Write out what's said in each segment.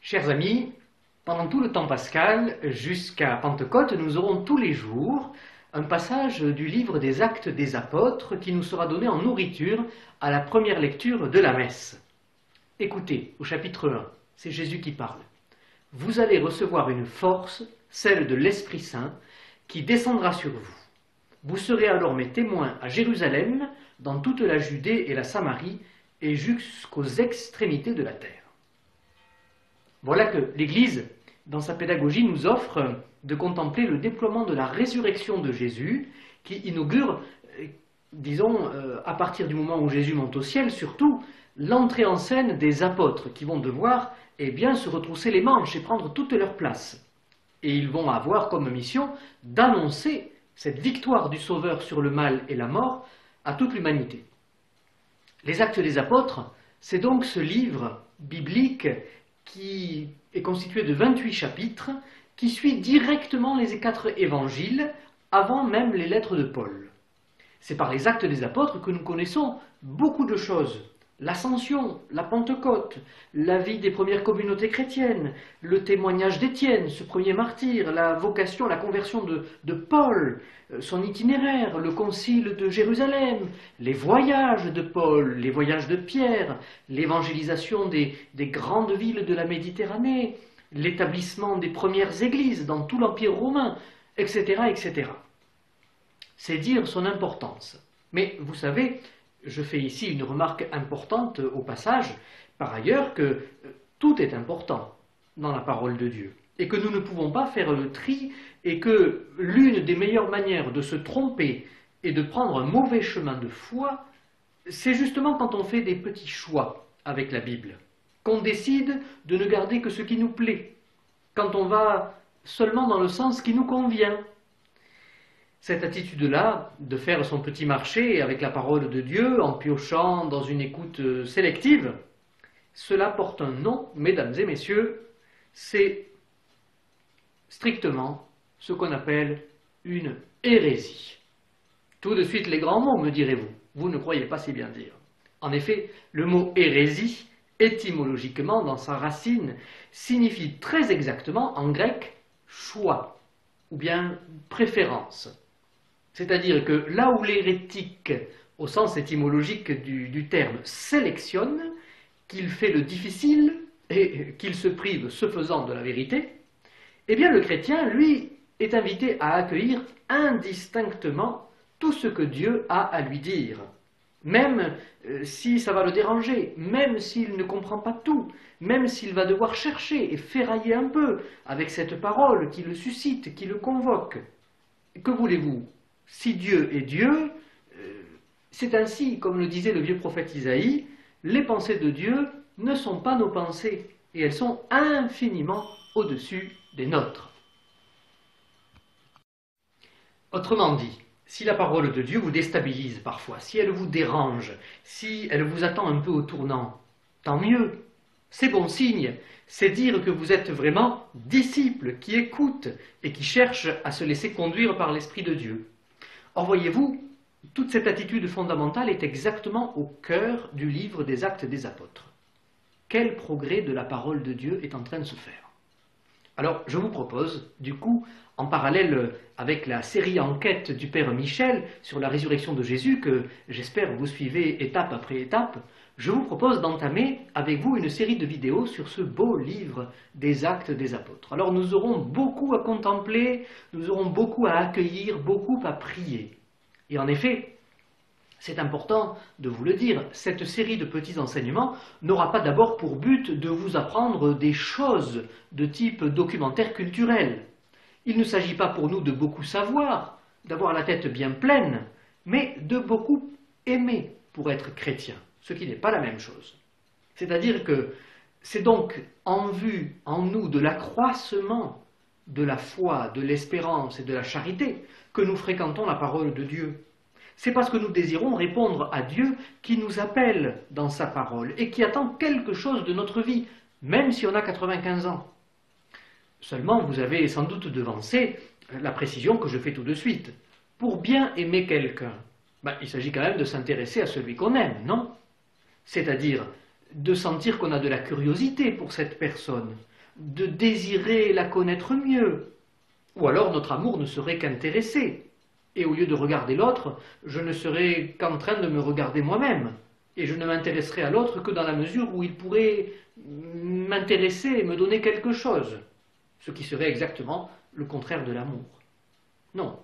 Chers amis, pendant tout le temps pascal, jusqu'à Pentecôte, nous aurons tous les jours un passage du livre des Actes des Apôtres qui nous sera donné en nourriture à la première lecture de la messe. Écoutez, au chapitre 1, c'est Jésus qui parle. « Vous allez recevoir une force, celle de l'Esprit Saint, qui descendra sur vous. Vous serez alors mes témoins à Jérusalem, dans toute la Judée et la Samarie, et jusqu'aux extrémités de la terre. » Voilà que l'Église, dans sa pédagogie, nous offre de contempler le déploiement de la résurrection de Jésus, qui inaugure, disons, à partir du moment où Jésus monte au ciel, surtout, l'entrée en scène des apôtres, qui vont devoir se retrousser les manches et prendre toute leur place. Et ils vont avoir comme mission d'annoncer cette victoire du Sauveur sur le mal et la mort à toute l'humanité. Les Actes des Apôtres, c'est donc ce livre biblique qui est constitué de 28 chapitres, qui suit directement les 4 évangiles, avant même les lettres de Paul. C'est par les Actes des Apôtres que nous connaissons beaucoup de choses. L'Ascension, la Pentecôte, la vie des premières communautés chrétiennes, le témoignage d'Étienne, ce premier martyr, la vocation, la conversion de Paul, son itinéraire, le concile de Jérusalem, les voyages de Paul, les voyages de Pierre, l'évangélisation des grandes villes de la Méditerranée, l'établissement des premières églises dans tout l'Empire romain, etc., etc. C'est dire son importance. Mais vous savez, je fais ici une remarque importante au passage, par ailleurs, que tout est important dans la parole de Dieu, et que nous ne pouvons pas faire le tri, et que l'une des meilleures manières de se tromper et de prendre un mauvais chemin de foi, c'est justement quand on fait des petits choix avec la Bible, qu'on décide de ne garder que ce qui nous plaît, quand on va seulement dans le sens qui nous convient. Cette attitude-là, de faire son petit marché avec la parole de Dieu, en piochant dans une écoute sélective, cela porte un nom, mesdames et messieurs, c'est strictement ce qu'on appelle une hérésie. Tout de suite les grands mots, me direz-vous. Vous ne croyez pas si bien dire. En effet, le mot hérésie, étymologiquement, dans sa racine, signifie très exactement, en grec, choix, ou bien préférence. C'est-à-dire que là où l'hérétique, au sens étymologique du terme, sélectionne, qu'il fait le difficile et qu'il se prive, ce faisant, de la vérité, eh bien le chrétien, lui, est invité à accueillir indistinctement tout ce que Dieu a à lui dire, même si ça va le déranger, même s'il ne comprend pas tout, même s'il va devoir chercher et ferrailler un peu avec cette parole qui le suscite, qui le convoque. Que voulez-vous ? Si Dieu est Dieu, c'est ainsi, comme le disait le vieux prophète Isaïe, les pensées de Dieu ne sont pas nos pensées, et elles sont infiniment au-dessus des nôtres. Autrement dit, si la parole de Dieu vous déstabilise parfois, si elle vous dérange, si elle vous attend un peu au tournant, tant mieux, c'est bon signe, c'est dire que vous êtes vraiment disciple qui écoute et qui cherche à se laisser conduire par l'Esprit de Dieu. Or, voyez-vous, toute cette attitude fondamentale est exactement au cœur du livre des Actes des Apôtres. Quel progrès de la parole de Dieu est en train de se faire? Alors, je vous propose, du coup, en parallèle avec la série enquête du Père Michel sur la résurrection de Jésus, que j'espère vous suivez étape après étape, je vous propose d'entamer avec vous une série de vidéos sur ce beau livre des Actes des Apôtres. Alors nous aurons beaucoup à contempler, nous aurons beaucoup à accueillir, beaucoup à prier. Et en effet, c'est important de vous le dire, cette série de petits enseignements n'aura pas d'abord pour but de vous apprendre des choses de type documentaire culturel. Il ne s'agit pas pour nous de beaucoup savoir, d'avoir la tête bien pleine, mais de beaucoup aimer pour être chrétien, ce qui n'est pas la même chose. C'est-à-dire que c'est donc en vue, en nous, de l'accroissement de la foi, de l'espérance et de la charité que nous fréquentons la parole de Dieu. C'est parce que nous désirons répondre à Dieu qui nous appelle dans sa parole et qui attend quelque chose de notre vie, même si on a 95 ans. Seulement, vous avez sans doute devancé la précision que je fais tout de suite. Pour bien aimer quelqu'un, il s'agit quand même de s'intéresser à celui qu'on aime, non? C'est-à-dire de sentir qu'on a de la curiosité pour cette personne, de désirer la connaître mieux. Ou alors notre amour ne serait qu'intéressé. Et au lieu de regarder l'autre, je ne serais qu'en train de me regarder moi-même. Et je ne m'intéresserais à l'autre que dans la mesure où il pourrait m'intéresser et me donner quelque chose. Ce qui serait exactement le contraire de l'amour. Non.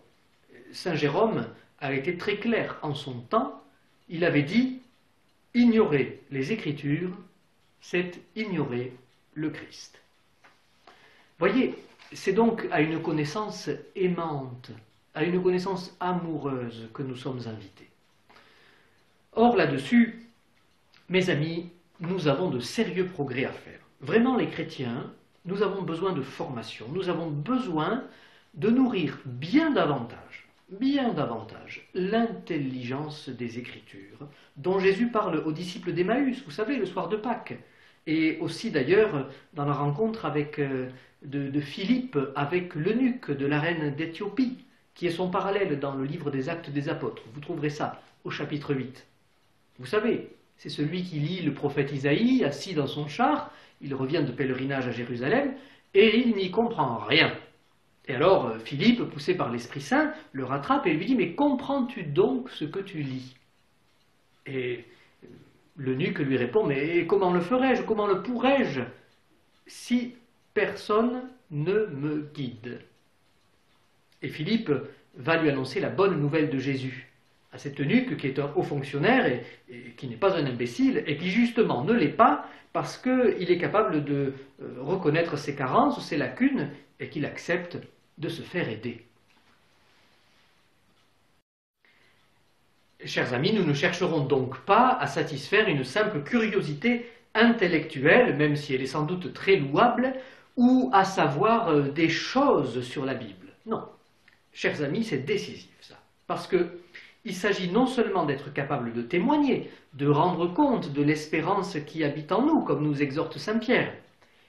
Saint Jérôme a été très clair en son temps. Il avait dit « Ignorer les Écritures, c'est ignorer le Christ ». Voyez, c'est donc à une connaissance aimante, à une connaissance amoureuse que nous sommes invités. Or, là-dessus, mes amis, nous avons de sérieux progrès à faire. Vraiment, les chrétiens, nous avons besoin de formation, nous avons besoin de nourrir bien davantage l'intelligence des Écritures, dont Jésus parle aux disciples d'Emmaüs, vous savez, le soir de Pâques, et aussi d'ailleurs dans la rencontre de Philippe avec l'eunuque de la reine d'Éthiopie, qui est son parallèle dans le livre des Actes des Apôtres. Vous trouverez ça au chapitre 8. Vous savez, c'est celui qui lit le prophète Isaïe, assis dans son char, il revient de pèlerinage à Jérusalem, et il n'y comprend rien. Et alors Philippe, poussé par l'Esprit Saint, le rattrape et lui dit « Mais comprends-tu donc ce que tu lis ?» Et l'eunuque lui répond « Mais comment le ferais-je, comment le pourrais-je si personne ne me guide ?» Et Philippe va lui annoncer la bonne nouvelle de Jésus à cet eunuque qui est un haut fonctionnaire et qui n'est pas un imbécile et qui justement ne l'est pas parce qu'il est capable de reconnaître ses carences, ses lacunes et qu'il accepte de se faire aider. Chers amis, nous ne chercherons donc pas à satisfaire une simple curiosité intellectuelle, même si elle est sans doute très louable, ou à savoir des choses sur la Bible. Non, chers amis, c'est décisif ça, parce qu'il s'agit non seulement d'être capable de témoigner, de rendre compte de l'espérance qui habite en nous, comme nous exhorte Saint Pierre,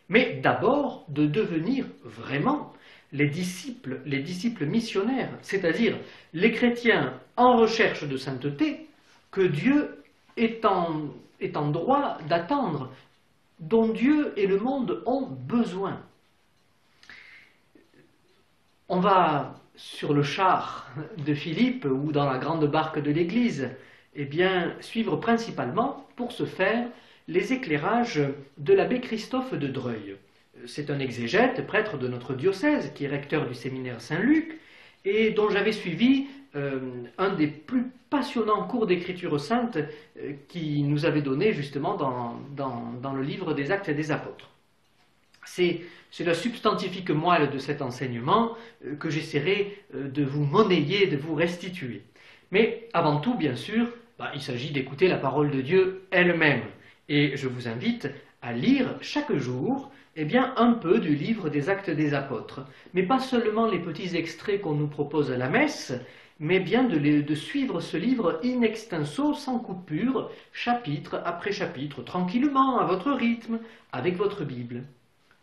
mais d'abord de devenir vraiment les disciples missionnaires, c'est-à-dire les chrétiens en recherche de sainteté que Dieu est en droit d'attendre, dont Dieu et le monde ont besoin. On va sur le char de Philippe ou dans la grande barque de l'Église, eh bien, suivre principalement, pour ce faire, les éclairages de l'abbé Christophe de Dreuil. C'est un exégète, prêtre de notre diocèse, qui est recteur du séminaire Saint-Luc, et dont j'avais suivi un des plus passionnants cours d'écriture sainte qui nous avait donné justement dans le livre des Actes des Apôtres. C'est la substantifique moelle de cet enseignement que j'essaierai de vous monnayer, de vous restituer. Mais avant tout, bien sûr, il s'agit d'écouter la parole de Dieu elle-même. Et je vous invite à lire chaque jour un peu du livre des Actes des Apôtres. Mais pas seulement les petits extraits qu'on nous propose à la messe, mais bien de suivre ce livre in extenso, sans coupure, chapitre après chapitre, tranquillement, à votre rythme, avec votre Bible.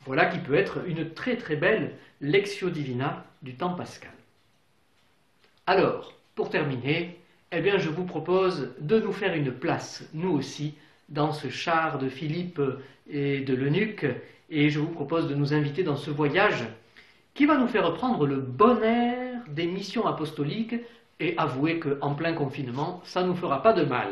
Voilà qui peut être une très très belle Lectio Divina du temps pascal. Alors, pour terminer, je vous propose de nous faire une place, nous aussi, dans ce char de Philippe et de l'eunuque, et je vous propose de nous inviter dans ce voyage qui va nous faire prendre le bon air des missions apostoliques et avouer qu'en plein confinement, ça ne nous fera pas de mal.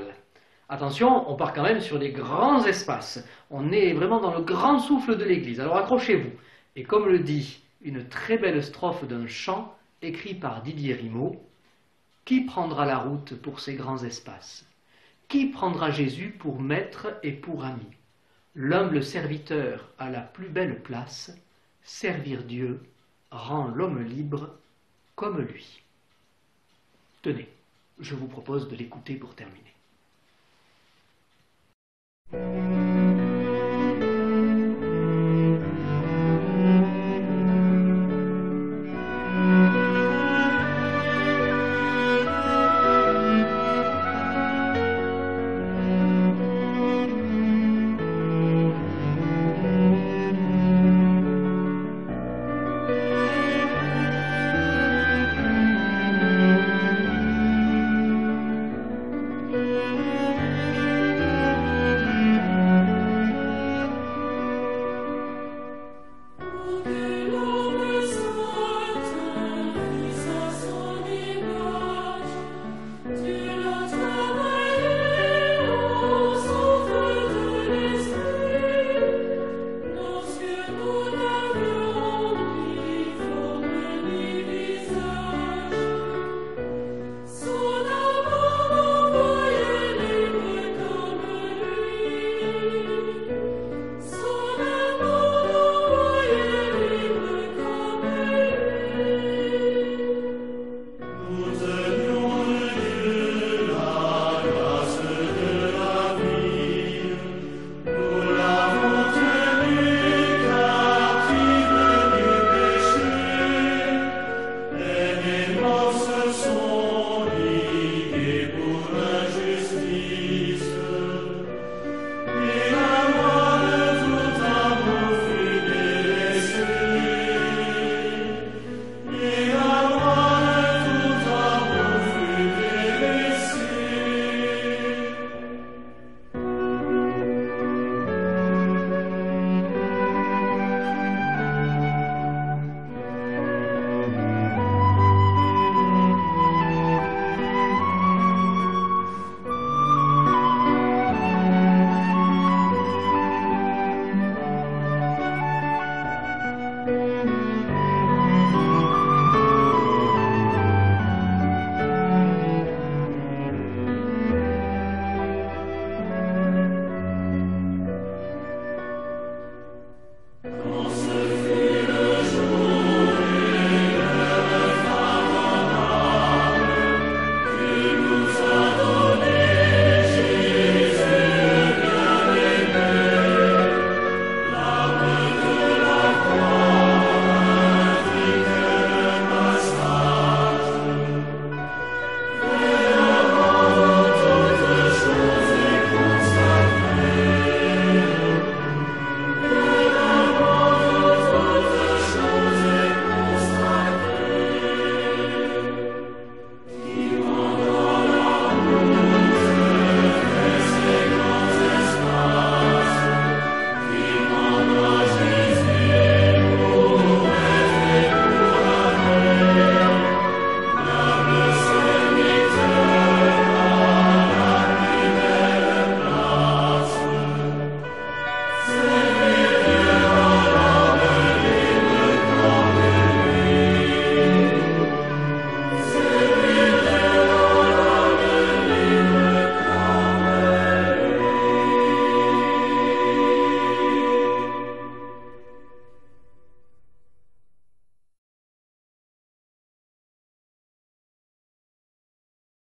Attention, on part quand même sur des grands espaces. On est vraiment dans le grand souffle de l'Église. Alors accrochez-vous. Et comme le dit une très belle strophe d'un chant écrit par Didier Rimaud, « Qui prendra la route pour ces grands espaces? Qui prendra Jésus pour maître et pour ami? L'humble serviteur à la plus belle place, servir Dieu rend l'homme libre comme lui. » Tenez, je vous propose de l'écouter pour terminer.